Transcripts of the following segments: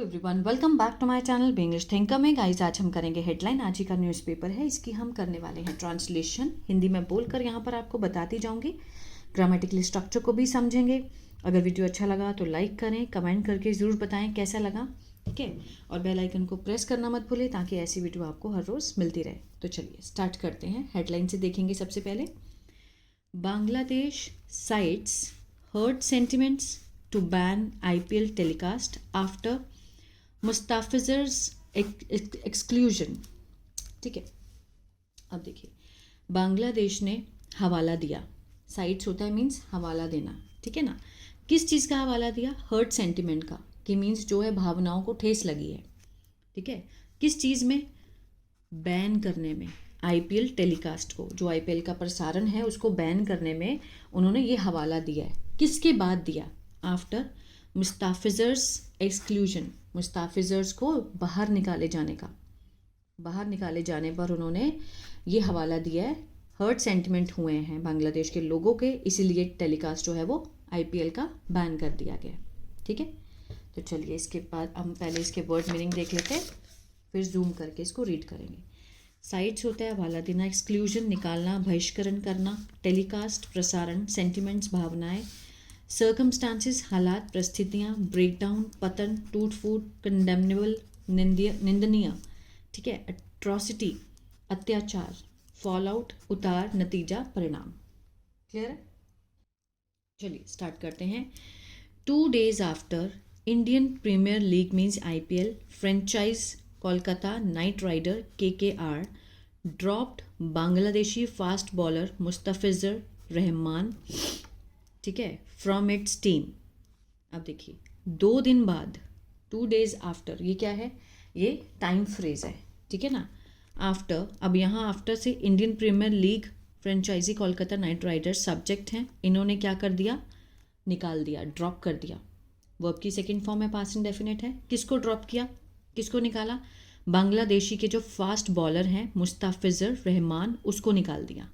Everyone, welcome back to my channel be English thinker में। Guys, आज हम करेंगे हेडलाइन। आज ही का न्यूज़पेपर है, इसकी हम करने वाले हैं ट्रांसलेशन। हिंदी में बोलकर यहाँ पर आपको बताती जाऊँगी, ग्रामेटिकली स्ट्रक्चर को भी समझेंगे। अगर वीडियो अच्छा लगा तो लाइक करें, कमेंट करके ज़रूर बताएं कैसा लगा, ठीक है। और बेल आइकन को प्रेस करना मत भूलें ताकि ऐसी वीडियो आपको हर रोज़ मिलती रहे। तो चलिए स्टार्ट करते हैं। हेडलाइन से देखेंगे सबसे पहले, Bangladesh cites hurt sentiments to ban IPL telecast after Mustafizur's exclusion. ठीक है, अब देखिए, बांग्लादेश ने हवाला दिया। साइट्स होता है मीन्स हवाला देना, ठीक है ना। किस चीज़ का हवाला दिया? हर्ट सेंटिमेंट का, कि मीन्स जो है भावनाओं को ठेस लगी है, ठीक है। किस चीज़ में? बैन करने में। आईपीएल टेलीकास्ट को, जो आईपीएल का प्रसारण है उसको बैन करने में उन्होंने ये हवाला दिया है। किसके बाद दिया? आफ्टर मुस्ताफिजर्स एक्सक्लूजन, मुस्ताफिजर्स को बाहर निकाले जाने का। बाहर निकाले जाने पर उन्होंने ये हवाला दिया है। हर्ट सेंटिमेंट हुए हैं बांग्लादेश के लोगों के, इसीलिए टेलीकास्ट जो है वो आईपीएल का बैन कर दिया गया, ठीक है। तो चलिए इसके बाद हम पहले इसके वर्ड मीनिंग देख लेते हैं, फिर जूम करके इसको रीड करेंगे। साइट्स होता है हवाला देना, एक्सक्लूजन निकालना, बहिष्करण करना, टेलीकास्ट प्रसारण, सेंटिमेंट्स भावनाएं, सर्कमस्टांसेस हालात परिस्थितियाँ, ब्रेकडाउन पतन, टूट फूट, कंडेमनेबल निंदनीय, ठीक है, एट्रॉसिटी अत्याचार, फॉल आउट उतार, नतीजा परिणाम। क्लियर है? चलिए स्टार्ट करते हैं। 2 days after Indian Premier League means IPL franchise Kolkata Knight Rider KKR dropped Bangladeshi fast bowler Mustafizur Rahman, ठीक है, फ्रॉम इट्स टीम। अब देखिए, 2 दिन बाद, 2 days आफ्टर, ये क्या है? ये टाइम फ्रेज है, ठीक है ना। आफ्टर, अब यहाँ आफ्टर से Indian Premier League franchisee Kolkata Knight Riders subject हैं, इन्होंने क्या कर दिया? निकाल दिया, ड्रॉप कर दिया। वर्ब की सेकंड फॉर्म है, पास्ट इंडेफिनिट है। किसको ड्रॉप किया? किसको निकाला? बांग्लादेशी के जो फास्ट बॉलर हैं मुस्ताफिजर रहमान, उसको निकाल दिया,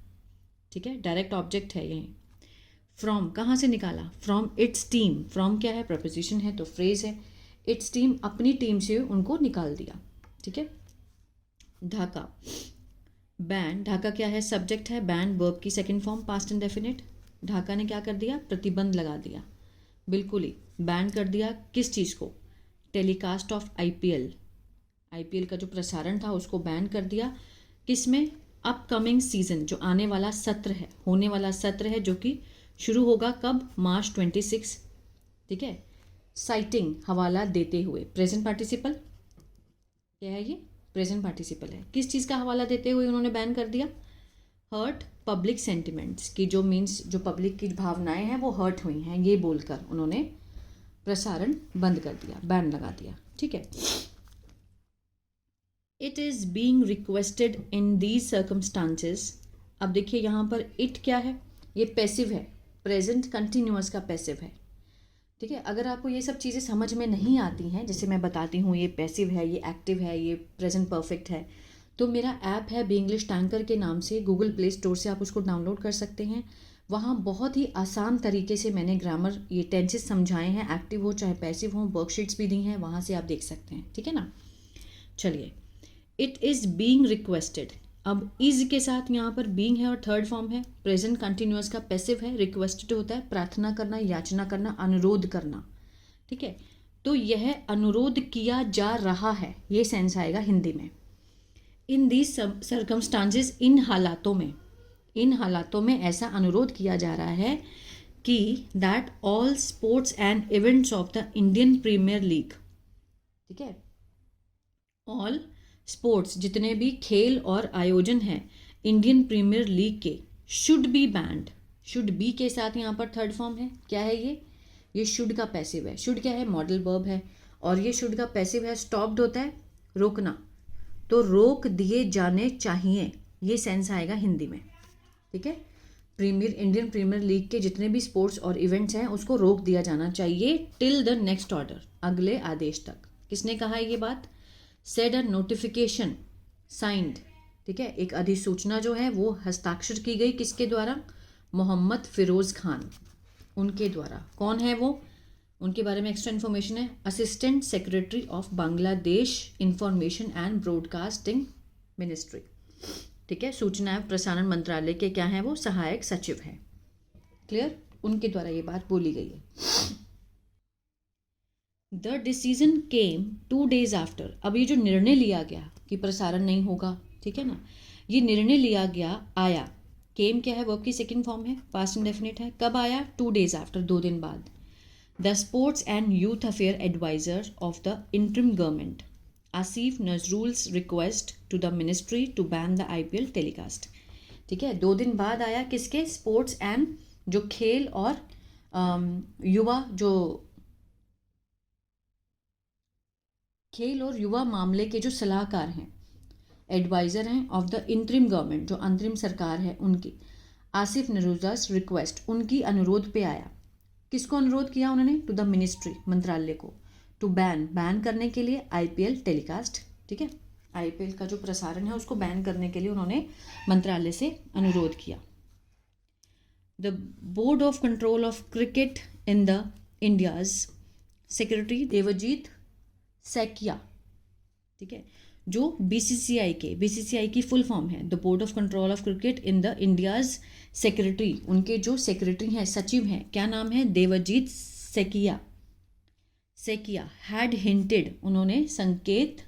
ठीक है। डायरेक्ट ऑब्जेक्ट है यहीं। फ्रॉम कहाँ से निकाला? From its team. फ्रॉम क्या है? प्रपोजिशन है तो फ्रेज है। इट्स टीम, अपनी टीम से उनको निकाल दिया, ठीक है। ढाका बैन, ढाका क्या है? सब्जेक्ट है। बैन वर्ब की second form, past indefinite. Dhaka ने क्या कर दिया? प्रतिबंध लगा दिया, बिल्कुल ही बैन कर दिया। किस चीज़ को? टेलीकास्ट ऑफ आईपीएल, आईपीएल का जो प्रसारण था उसको बैन कर दिया। किस में? अपकमिंग सीजन, जो आने वाला सत्र है, होने वाला सत्र है, जो कि शुरू होगा कब? मार्च 26, ठीक है। साइटिंग, हवाला देते हुए, प्रेजेंट पार्टिसिपल क्या है? ये प्रेजेंट पार्टिसिपल है। किस चीज़ का हवाला देते हुए उन्होंने बैन कर दिया? हर्ट पब्लिक सेंटिमेंट्स की, जो मीन्स जो पब्लिक की भावनाएं हैं वो हर्ट हुई हैं, ये बोलकर उन्होंने प्रसारण बंद कर दिया, बैन लगा दिया, ठीक है। It is being requested in these circumstances. अब देखिए यहाँ पर इट क्या है? ये पैसिव है, प्रेजेंट कंटिन्यूअस का पैसिव है, ठीक है। अगर आपको ये सब चीज़ें समझ में नहीं आती हैं, जैसे मैं बताती हूँ ये पैसिव है, ये एक्टिव है, ये प्रेजेंट परफेक्ट है, तो मेरा ऐप है बी इंग्लिश टैंकर के नाम से, गूगल प्ले स्टोर से आप उसको डाउनलोड कर सकते हैं। वहाँ बहुत ही आसान तरीके से मैंने ग्रामर, ये टेंसेस समझाए हैं, एक्टिव हो चाहे पैसिव हो, वर्कशीट्स भी दी हैं, वहाँ से आप देख सकते हैं, ठीक है ना। चलिए, इट इज़ बीइंग रिक्वेस्टेड, अब इज के साथ यहाँ पर बीइंग है और थर्ड फॉर्म है, प्रेजेंट कंटिन्यूअस का पैसिव है। रिक्वेस्टेड होता है प्रार्थना करना, याचना करना, अनुरोध करना, ठीक है। तो यह अनुरोध किया जा रहा है, ये सेंस आएगा हिंदी में। इन दीज सर्कमस्टांसेस, इन हालातों में, इन हालातों में ऐसा अनुरोध किया जा रहा है कि that all sports and events of the Indian Premier League, ठीक है, ऑल स्पोर्ट्स, जितने भी खेल और आयोजन हैं इंडियन प्रीमियर लीग के, should be band. Should be के साथ यहाँ पर थर्ड फॉर्म है, क्या है ये शुड का पैसिव है। शुड क्या है? मॉडल वर्ब है, और ये शुड का पैसिव है। स्टॉप्ड होता है रोकना, तो रोक दिए जाने चाहिए, ये सेंस आएगा हिंदी में, ठीक है। इंडियन प्रीमियर लीग के जितने भी स्पोर्ट्स और इवेंट्स हैं उसको रोक दिया जाना चाहिए टिल द नेक्स्ट ऑर्डर, अगले आदेश तक। किसने कहा है ये बात? सेड अ नोटिफिकेशन साइंड, ठीक है, एक अधिसूचना जो है वो हस्ताक्षर की गई, किसके द्वारा? मोहम्मद फिरोज़ खान, उनके द्वारा। कौन है वो? उनके बारे में एक्स्ट्रा इन्फॉर्मेशन है, assistant secretary of Bangladesh information and broadcasting ministry. ठीक है, सूचना एवं प्रसारण मंत्रालय के क्या हैं वो, सहायक सचिव हैं। क्लियर, उनके द्वारा ये बात बोली गई है। The decision came 2 days after. अब ये जो निर्णय लिया गया कि प्रसारण नहीं होगा, ठीक है ना, ये निर्णय लिया गया, आया, केम क्या है, वर्ब की सेकंड फॉर्म है, पास्ट इंडेफिनिट है, कब आया, 2 days आफ्टर, 2 दिन बाद। The sports and youth affair adviser of the interim government Asif Nazrul's request to the ministry to ban the IPL telecast. ठीक है, 2 दिन बाद आया, किसके, स्पोर्ट्स एंड जो खेल और युवा, जो खेल और युवा मामले के जो सलाहकार हैं, एडवाइज़र हैं ऑफ द इंटरिम गवर्नमेंट, जो अंतरिम सरकार है उनकी, आसिफ नजरूल्स रिक्वेस्ट, उनकी अनुरोध पे आया। किसको अनुरोध किया उन्होंने, टू द मिनिस्ट्री, मंत्रालय को, टू बैन करने के लिए IPL टेलीकास्ट। ठीक है, IPL का जो प्रसारण है उसको बैन करने के लिए उन्होंने मंत्रालय से अनुरोध किया। The board of control of cricket in the India's secretary Devajit Saikia, ठीक है, जो BCCI की फुल फॉर्म है, the board of control of cricket in the India's secretary, उनके जो सेक्रेटरी हैं, सचिव हैं, क्या नाम है, देवजीत सैकिया हैड हिंटेड, उन्होंने संकेत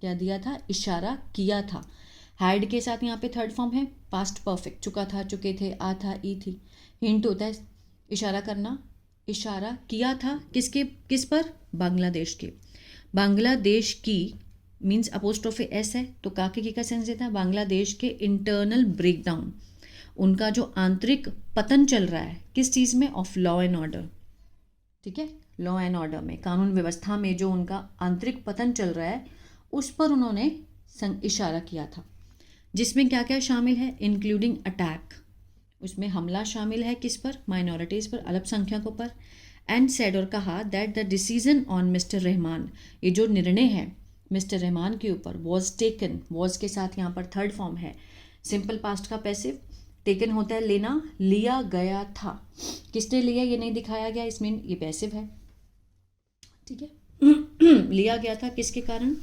क्या दिया था, इशारा किया था। हैड के साथ यहाँ पे थर्ड फॉर्म है, पास्ट परफेक्ट, चुका था, चुके थे, आ था, ई थी। हिंट होता है इशारा करना, इशारा किया था किस पर, बांग्लादेश के। बांग्लादेश की मीन्स अपोस्ट्रोफी एस है तो काके की का सेंस देता है, बांग्लादेश के इंटरनल ब्रेकडाउन, उनका जो आंतरिक पतन चल रहा है, किस चीज़ में, ऑफ लॉ एंड ऑर्डर। ठीक है, लॉ एंड ऑर्डर में, कानून व्यवस्था में जो उनका आंतरिक पतन चल रहा है उस पर उन्होंने इशारा किया था, जिसमें क्या क्या शामिल है, इंक्लूडिंग अटैक, उसमें हमला शामिल है, किस पर, माइनॉरिटीज़ पर, अल्पसंख्यकों पर। एंड सेड, और कहा, that the decision on mister Rahman, ये जो निर्णय है मिस्टर रहमान के ऊपर, वॉज टेकन, वॉज के साथ यहाँ पर थर्ड फॉर्म है, सिंपल पास्ट का पैसिव, टेकन होता है लेना, लिया गया था, किसने लिया ये नहीं दिखाया गया, इसमें ये पैसिव है। ठीक है, लिया गया था किसके कारण,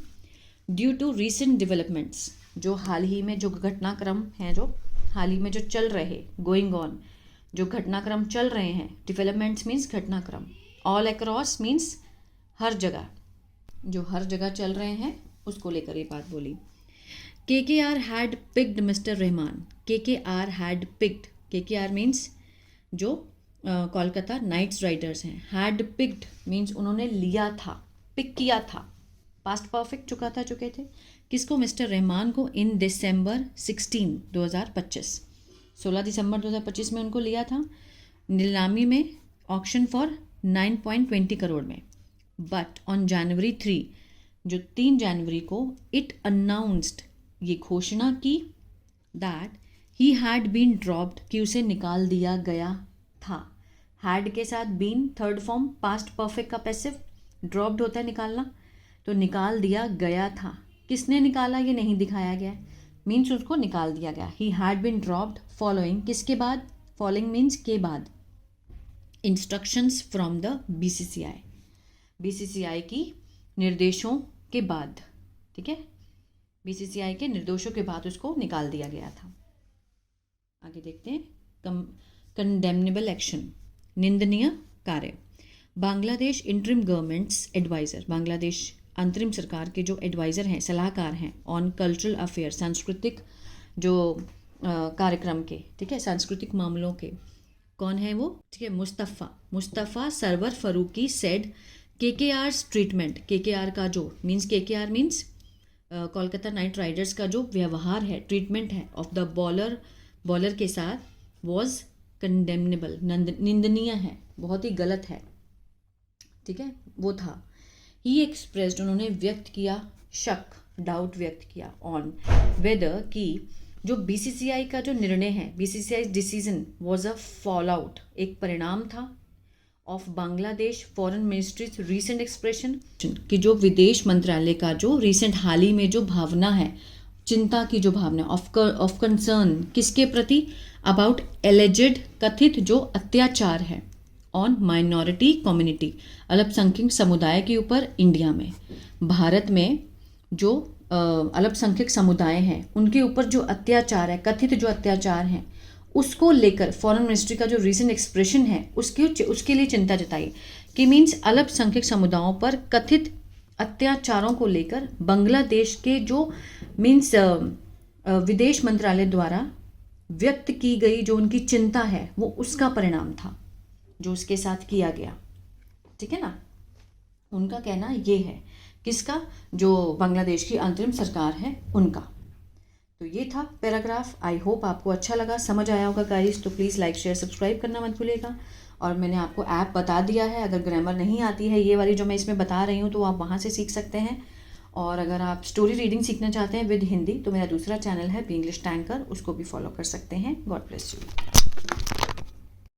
ड्यू टू रीसेंट डेवलपमेंट्स, जो हाल ही में जो घटनाक्रम हैं, जो हाल ही में जो चल रहे, गोइंग ऑन, जो घटनाक्रम चल रहे हैं, डेवलपमेंट्स मीन्स घटनाक्रम, ऑल अक्रॉस मीन्स हर जगह, जो हर जगह चल रहे हैं उसको लेकर ये बात बोली। KKR had picked mister Rahman, KKR had picked, KKR means जो कोलकाता नाइट्स राइडर्स हैं, हैड पिक्ड मीन्स उन्होंने लिया था, पिक किया था, पास्ट परफेक्ट, चुका था, चुके थे, किसको, मिस्टर रहमान को, इन दिसंबर 16, 2025, 16 दिसंबर 2025 में उनको लिया था, नीलामी में, ऑक्शन फॉर 9.20 करोड़ में। बट ऑन जनवरी 3, जो 3 जनवरी को, इट अनाउंस्ड, ये घोषणा की, that he had been dropped, कि उसे निकाल दिया गया था। हैड के साथ been third form, past perfect का पैसिव, ड्रॉप्ड होता है निकालना, तो निकाल दिया गया था, किसने निकाला ये नहीं दिखाया गया, मीन्स उसको निकाल दिया गया। He had been dropped following, किसके बाद, फॉलोइंग मीन्स के बाद, इंस्ट्रक्शंस फ्रॉम द BCCI की निर्देशों के बाद। ठीक है, BCCI के निर्देशों के बाद उसको निकाल दिया गया था। आगे देखते हैं, कंडेमनेबल एक्शन, निंदनीय कार्य। Bangladesh interim government's adviser, Bangladesh अंतरिम सरकार के जो एडवाइज़र हैं, सलाहकार हैं, ऑन कल्चरल अफेयर, सांस्कृतिक जो कार्यक्रम के, ठीक है, सांस्कृतिक मामलों के, कौन है वो, ठीक है, Mustafa Sarwar Farooki said KKR's treatment, KKR का जो means, KKR means Kolkata Knight Riders का जो व्यवहार है, ट्रीटमेंट है, ऑफ द बॉलर के साथ, वॉज कंडेमनेबल, निंदनीय है, बहुत ही गलत है। ठीक है, वो था। ही एक्सप्रेस्ड, उन्होंने व्यक्त किया, शक, डाउट व्यक्त किया, ऑन वेदर, की जो BCCI का जो निर्णय है, BCCI decision was a fall out, एक परिणाम था, of Bangladesh foreign ministries recent expression, कि जो विदेश मंत्रालय का जो रीसेंट हाल ही में जो भावना है, चिंता की जो भावना, ऑफ कंसर्न, किसके प्रति, अबाउट एलिजेड, कथित जो अत्याचार है, ऑन माइनॉरिटी कम्युनिटी, अल्पसंख्यक समुदाय के ऊपर इंडिया में। भारत में जो अल्पसंख्यक समुदाय हैं उनके ऊपर जो अत्याचार है, कथित जो अत्याचार हैं, उसको लेकर फॉरेन मिनिस्ट्री का जो रीसेंट एक्सप्रेशन है उसके लिए चिंता जताई कि मीन्स अल्पसंख्यक समुदायों पर कथित अत्याचारों को लेकर बांग्लादेश के जो मीन्स विदेश मंत्रालय द्वारा व्यक्त की गई जो उनकी चिंता है वो उसका परिणाम था जो उसके साथ किया गया। ठीक है ना, उनका कहना ये है, किसका, जो बांग्लादेश की अंतरिम सरकार है उनका। तो ये था पैराग्राफ। आई होप आपको अच्छा लगा, समझ आया होगा गाइस। तो प्लीज़ लाइक शेयर सब्सक्राइब करना मत भूलिएगा। और मैंने आपको ऐप बता दिया है, अगर ग्रामर नहीं आती है ये वाली जो मैं इसमें बता रही हूँ तो आप वहाँ से सीख सकते हैं। और अगर आप स्टोरी रीडिंग सीखना चाहते हैं विद हिंदी तो मेरा दूसरा चैनल है बी इंग्लिश टैंकर, उसको भी फॉलो कर सकते हैं। God bless you.